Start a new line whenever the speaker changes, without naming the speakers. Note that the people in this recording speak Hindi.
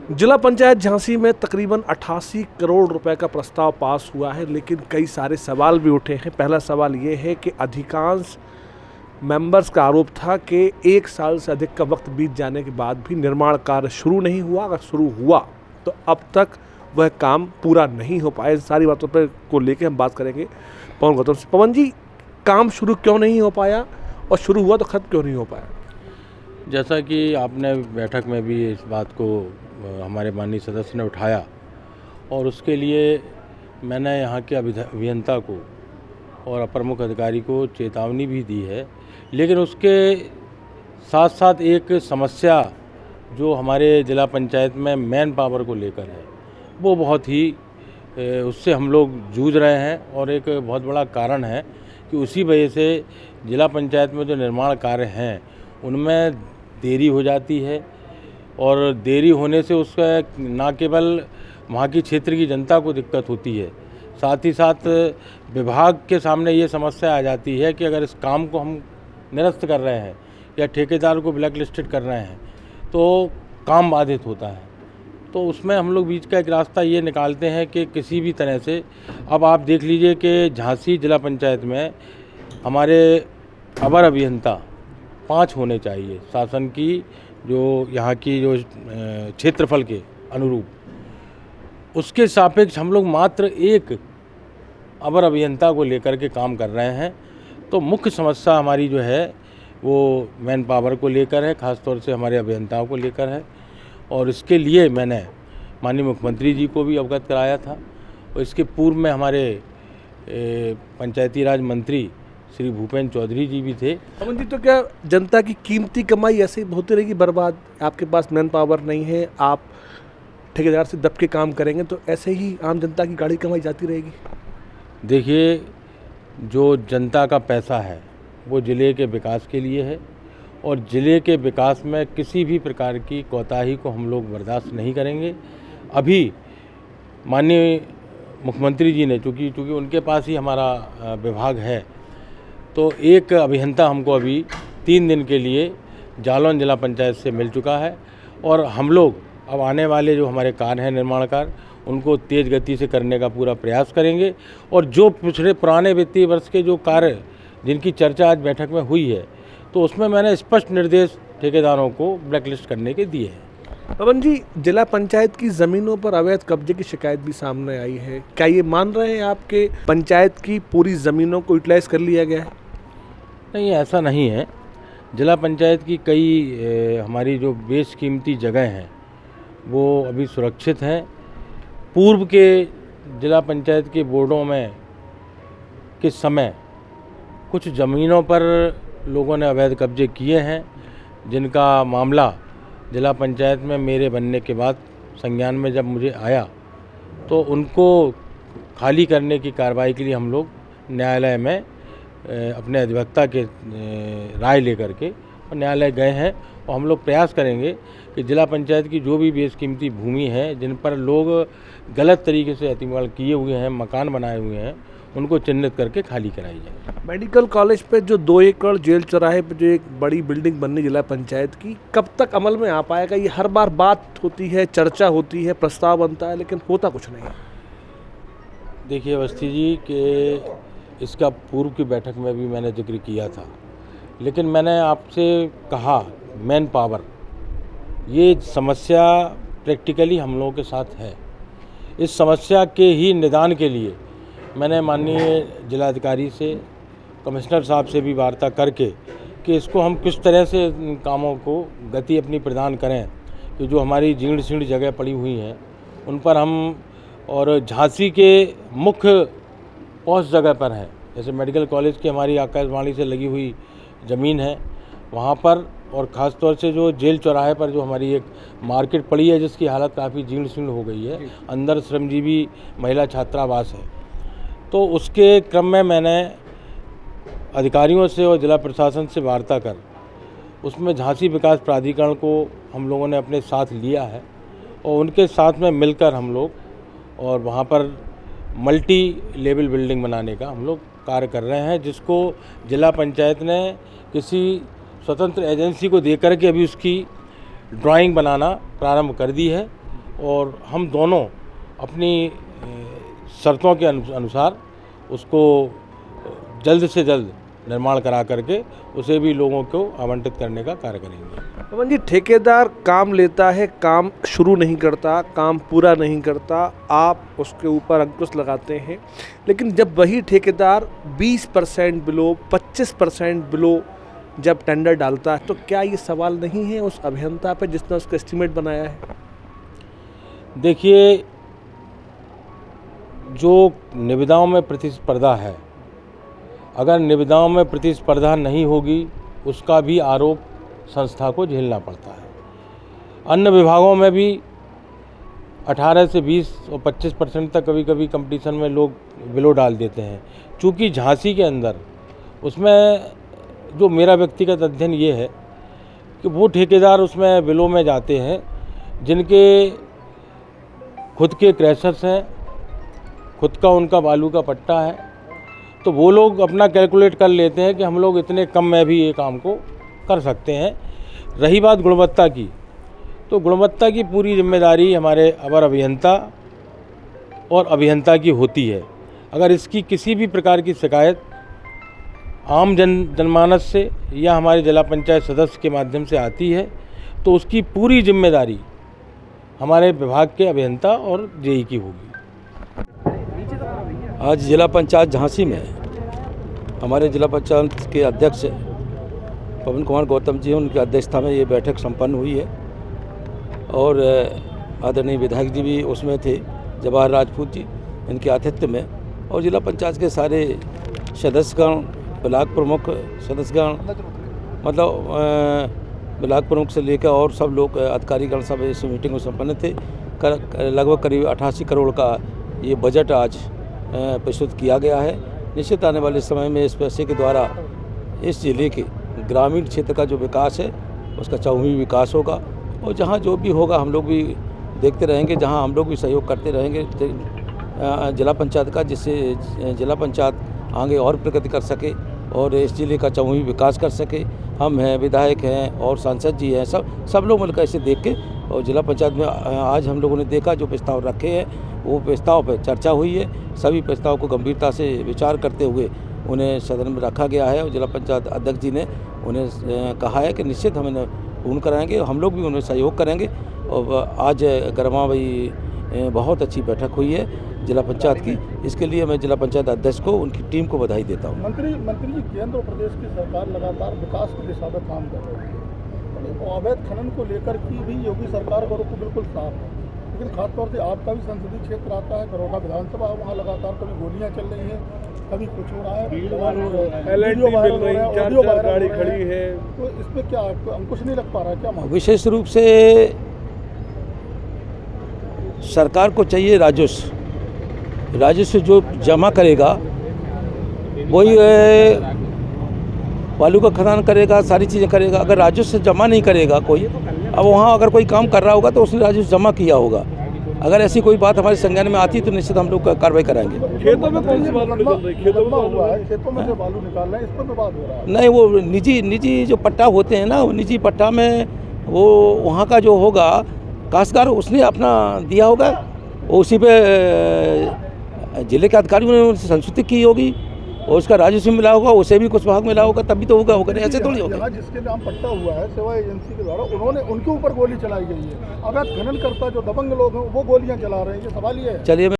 जिला पंचायत झांसी में तकरीबन 88 करोड़ रुपए का प्रस्ताव पास हुआ है, लेकिन कई सारे सवाल भी उठे हैं। पहला सवाल ये है कि अधिकांश मेंबर्स का आरोप था कि 1 साल से अधिक का वक्त बीत जाने के बाद भी निर्माण कार्य शुरू नहीं हुआ। अगर शुरू हुआ तो अब तक वह काम पूरा नहीं हो पाया। इन सारी बातों पर को लेकर हम बात करेंगे पवन गौतम से। पवन जी, काम शुरू क्यों नहीं हो पाया और शुरू हुआ तो खत्म क्यों नहीं हो पाया?
जैसा कि आपने बैठक में भी इस बात को हमारे माननीय सदस्य ने उठाया और उसके लिए मैंने यहाँ के अभियंता को और अपर मुख्य अधिकारी को चेतावनी भी दी है, लेकिन उसके साथ साथ एक समस्या जो हमारे जिला पंचायत में मैन पावर को लेकर है, वो बहुत ही उससे हम लोग जूझ रहे हैं। और एक बहुत बड़ा कारण है कि उसी वजह से जिला पंचायत में जो निर्माण कार्य हैं उनमें देरी हो जाती है, और देरी होने से उसका ना केवल वहाँ की क्षेत्र की जनता को दिक्कत होती है, साथ ही साथ विभाग के सामने ये समस्या आ जाती है कि अगर इस काम को हम निरस्त कर रहे हैं या ठेकेदार को ब्लैक लिस्टेड कर रहे हैं तो काम बाधित होता है। तो उसमें हम लोग बीच का एक रास्ता ये निकालते हैं कि किसी भी तरह से, अब आप देख लीजिए कि झांसी जिला पंचायत में हमारे अवर अभियंता 5 होने चाहिए, शासन की जो यहाँ की जो क्षेत्रफल के अनुरूप, उसके सापेक्ष हम लोग मात्र एक अवर अभियंता को लेकर के काम कर रहे हैं। तो मुख्य समस्या हमारी जो है वो मैन पावर को लेकर है, ख़ासतौर से हमारे अभियंताओं को लेकर है। और इसके लिए मैंने माननीय मुख्यमंत्री जी को भी अवगत कराया था, और इसके पूर्व में हमारे पंचायती राज मंत्री श्री भूपेंद्र चौधरी जी भी थे।
पवन जी, तो क्या जनता की कीमती कमाई ऐसे ही होती रहेगी बर्बाद? आपके पास मैन पावर नहीं है, आप ठेकेदार से दब के काम करेंगे तो ऐसे ही आम जनता की गाड़ी कमाई जाती रहेगी?
देखिए, जो जनता का पैसा है वो ज़िले के विकास के लिए है, और ज़िले के विकास में किसी भी प्रकार की कोताही को हम लोग बर्दाश्त नहीं करेंगे। अभी माननीय मुख्यमंत्री जी ने चूँकि उनके पास ही हमारा विभाग है, तो एक अभियंता हमको अभी 3 दिन के लिए जालौन जिला पंचायत से मिल चुका है, और हम लोग अब आने वाले जो हमारे कार्य हैं, निर्माण कार्य, उनको तेज़ गति से करने का पूरा प्रयास करेंगे। और जो पिछले पुराने वित्तीय वर्ष के जो कार्य जिनकी चर्चा आज बैठक में हुई है, तो उसमें मैंने स्पष्ट निर्देश ठेकेदारों को ब्लैकलिस्ट करने के दिए हैं।
पवन जी, जिला पंचायत की ज़मीनों पर अवैध कब्जे की शिकायत भी सामने आई है। क्या ये मान रहे हैं आपके पंचायत की पूरी ज़मीनों को यूटिलाइज कर लिया गया है?
नहीं, ऐसा नहीं है। जिला पंचायत की कई हमारी जो बेशकीमती जगह हैं वो अभी सुरक्षित हैं। पूर्व के जिला पंचायत के बोर्डों में के समय कुछ ज़मीनों पर लोगों ने अवैध कब्जे किए हैं, जिनका मामला जिला पंचायत में मेरे बनने के बाद संज्ञान में जब मुझे आया, तो उनको खाली करने की कार्रवाई के लिए हम लोग न्यायालय में अपने अधिवक्ता के राय लेकर के और न्यायालय गए हैं। और हम लोग प्रयास करेंगे कि जिला पंचायत की जो भी बेशकीमती भूमि है, जिन पर लोग गलत तरीके से इस्तेमाल किए हुए हैं, मकान बनाए हुए हैं, उनको चिन्हित करके खाली कराई जाए।
मेडिकल कॉलेज पे जो 2 एकड़ जेल चौराहे पे जो एक बड़ी बिल्डिंग बननी जिला पंचायत की, कब तक अमल में आ पाएगा? ये हर बार बात होती है, चर्चा होती है, प्रस्ताव बनता है, लेकिन होता कुछ नहीं।
देखिए अवस्थी जी, कि इसका पूर्व की बैठक में भी मैंने जिक्र किया था, लेकिन मैंने आपसे कहा मैन पावर, ये समस्या प्रैक्टिकली हम लोगों के साथ है। इस समस्या के ही निदान के लिए मैंने माननीय जिलाधिकारी से, कमिश्नर साहब से भी वार्ता करके कि इसको हम किस तरह से इन कामों को गति अपनी प्रदान करें, कि जो हमारी जीर्ण शीर्ण जगह पड़ी हुई हैं उन पर हम, और झांसी के मुख्य पहुंच जगह पर है, जैसे मेडिकल कॉलेज की हमारी आकाशवाणी से लगी हुई ज़मीन है वहाँ पर, और ख़ास तौर से जो जेल चौराहे पर जो हमारी एक मार्केट पड़ी है जिसकी हालत काफ़ी जीर्ण शीर्ण हो गई है, अंदर श्रमजीवी महिला छात्रावास है, तो उसके क्रम में मैंने अधिकारियों से और जिला प्रशासन से वार्ता कर उसमें झांसी विकास प्राधिकरण को हम लोगों ने अपने साथ लिया है, और उनके साथ में मिलकर हम लोग और वहाँ पर मल्टी लेवल बिल्डिंग बनाने का हम लोग कार्य कर रहे हैं, जिसको जिला पंचायत ने किसी स्वतंत्र एजेंसी को देकर के अभी उसकी ड्राइंग बनाना प्रारंभ कर दी है। और हम दोनों अपनी शर्तों के अनुसार उसको जल्द से जल्द निर्माण करा करके उसे भी लोगों को आवंटित करने का कार्य करेंगे।
पवन जी, ठेकेदार काम लेता है, काम शुरू नहीं करता, काम पूरा नहीं करता, आप उसके ऊपर अंकुश लगाते हैं, लेकिन जब वही ठेकेदार 20% बिलो, 25% बिलो जब टेंडर डालता है, तो क्या ये सवाल नहीं है उस अभियंता पे जिसने उसका एस्टीमेट बनाया है?
देखिए, जो निविदाओं में प्रतिस्पर्धा है, अगर निविदाओं में प्रतिस्पर्धा नहीं होगी उसका भी आरोप संस्था को झेलना पड़ता है। अन्य विभागों में भी 18 से 20 और 25% तक कभी कभी कंपटीशन में लोग बिलो डाल देते हैं। चूँकि झांसी के अंदर उसमें जो मेरा व्यक्तिगत अध्ययन ये है कि वो ठेकेदार उसमें बिलो में जाते हैं जिनके खुद के क्रैशर्स हैं, खुद का उनका बालू का पट्टा है, तो वो लोग अपना कैलकुलेट कर लेते हैं कि हम लोग इतने कम में भी ये काम को कर सकते हैं। रही बात गुणवत्ता की, तो गुणवत्ता की पूरी जिम्मेदारी हमारे अवर अभियंता और अभियंता की होती है। अगर इसकी किसी भी प्रकार की शिकायत आम जनमानस से या हमारे जिला पंचायत सदस्य के माध्यम से आती है तो उसकी पूरी जिम्मेदारी हमारे विभाग के अभियंता और जेई की होगी।
आज जिला पंचायत झांसी में हमारे जिला पंचायत के अध्यक्ष पवन कुमार गौतम जी, उनकी अध्यक्षता में ये बैठक संपन्न हुई है और आदरणीय विधायक जी भी उसमें थे, जवाहर राजपूत जी, इनके आतिथ्य में, और जिला पंचायत के सारे सदस्यगण, ब्लॉक प्रमुख सदस्यगण, मतलब ब्लॉक प्रमुख से लेकर और सब लोग अधिकारीगण सब इस मीटिंग में संपन्न थे। लगभग करीब 88 करोड़ का ये बजट आज प्रस्तुत किया गया है। निश्चित आने वाले समय में इस पैसे के द्वारा इस जिले के ग्रामीण क्षेत्र का जो विकास है उसका चौमुखी विकास होगा, और जहाँ जो भी होगा हम लोग भी देखते रहेंगे, जहाँ हम लोग भी सहयोग करते रहेंगे जिला पंचायत का, जिससे जिला पंचायत आगे और प्रगति कर सके और इस जिले का चौमुखी विकास कर सके। हम हैं, विधायक हैं और सांसद जी हैं, सब लोग मिलकर इसे देख के, और जिला पंचायत में आज हम लोगों ने देखा जो प्रस्ताव रखे हैं वो प्रस्ताव पर चर्चा हुई है। सभी प्रस्ताव को गंभीरता से विचार करते हुए उन्हें सदन में रखा गया है और जिला पंचायत अध्यक्ष जी ने उन्हें कहा है कि निश्चित हम इन्हें पूर्ण कराएंगे, हम लोग भी उन्हें सहयोग करेंगे। और आज गरमा भाई बहुत अच्छी बैठक हुई है जिला पंचायत की, इसके लिए मैं जिला पंचायत अध्यक्ष को, उनकी टीम को बधाई देता हूँ।
मंत्री जी, केंद्र और प्रदेश की सरकार लगातार विकास की दिशा में काम कर रही है। अवैध खनन को लेकर की भी योगी सरकार का रुख बिल्कुल साफ है, लेकिन खासतौर से आपका भी संसदीय क्षेत्र आता है, गरोठा विधानसभा, वहाँ लगातार कभी गोलियाँ चल रही हैं, कभी कुछ हो रहा है, गाड़ी खड़ी है, तो इस पर क्या अंकुश नहीं लग पा रहा है क्या?
विशेष रूप से सरकार को चाहिए राजस्व जो जमा करेगा वही बालू का खदान करेगा, सारी चीज़ें करेगा। अगर राजस्व जमा नहीं करेगा कोई, अब वहाँ अगर कोई काम कर रहा होगा तो उसने राजस्व जमा किया होगा। अगर ऐसी कोई बात हमारे संज्ञान में आती है तो निश्चित हम लोग कार्रवाई कराएंगे।
खेतों में कौन सी बालू निकल रही है? खेतों में जो बालू निकाल रहे हैं इस पर विवाद हो रहा है।
नहीं, वो निजी जो पट्टा होते हैं ना, वो निजी पट्टा में वो वहाँ का जो होगा काश्तकार उसने अपना दिया होगा, उसी पे जिले के अधिकारियों ने उनसे संस्तुति की होगी और उसका राजस्व मिला होगा, उसे भी कुछ भाग मिला होगा, तभी तो होगा। ऐसे थोड़ी होगा।
जिसके नाम पट्टा हुआ है सेवा एजेंसी के द्वारा, उनके ऊपर गोली चलाई गई है। अवैध खनन करता जो दबंग लोग हैं वो गोलियां चला रहे हैं, ये सवाल ये है।
चलिए।